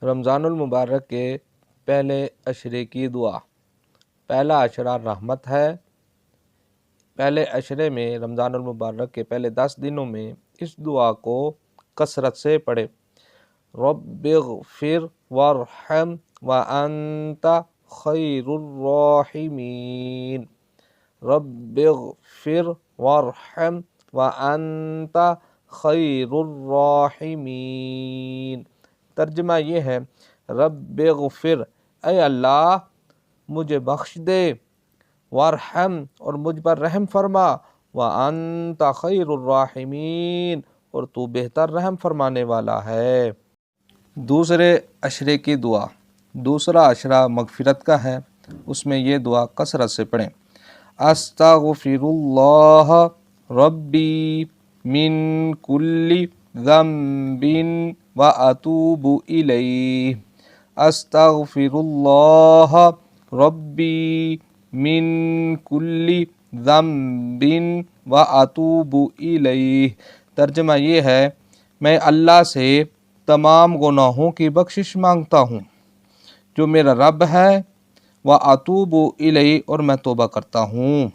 رمضان المبارک کے پہلے عشرے کی دعا۔ پہلا عشرہ رحمت ہے۔ پہلے عشرے میں رمضان المبارک کے پہلے 10 دنوں میں اس دعا کو کثرت سے پڑھے۔ رب اغفر وارحم وانت خیر الراحمین۔ رب اغفر وارحم وانت خیر الراحمین۔ ترجمہ یہ ہے، رب اغفر، اے اللہ مجھے بخش دے، وارحم، اور مجھ پر رحم فرما، وانت خیر الراحمین، اور تو بہتر رحم فرمانے والا ہے۔ دوسرے عشرے کی دعا۔ دوسرا عشرہ مغفرت کا ہے، اس میں یہ دعا کثرت سے پڑھیں۔ استغفر اللہ ربی من کل ذنب واتوب الیہ۔ استغفر اللہ ربی من کل ذنب واتوب الیہ۔ ترجمہ یہ ہے، میں اللہ سے تمام گناہوں کی بخشش مانگتا ہوں جو میرا رب ہے، واتوب الیہ، اور میں توبہ کرتا ہوں۔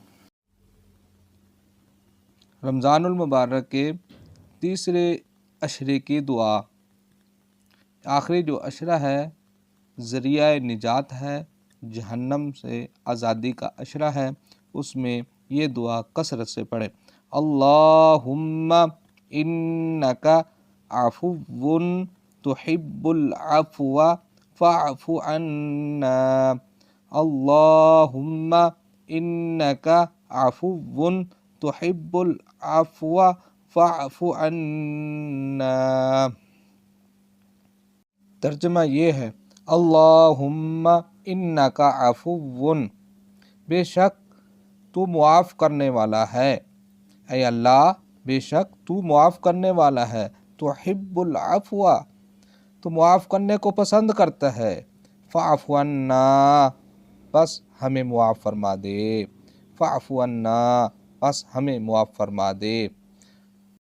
رمضان المبارک کے تیسرے عشرے کی دعا۔ آخری جو عشرہ ہے ذریعہ نجات ہے، جہنم سے آزادی کا عشرہ ہے، اس میں یہ دعا کثرت سے پڑھے۔ اللہم انک عفو تحب العفو فاعف عنا۔ اللہم انک عفو تحب العفو فاعف عنا۔ ترجمہ یہ ہے، اللہم انک عفو، بے شک تو معاف کرنے والا ہے، اے اللہ بے شک تو معاف کرنے والا ہے، تحب العفو، تو معاف کرنے کو پسند کرتا ہے، فاعف عنا، بس ہمیں معاف فرما دے، فاعف عنا، بس ہمیں معاف فرما دے۔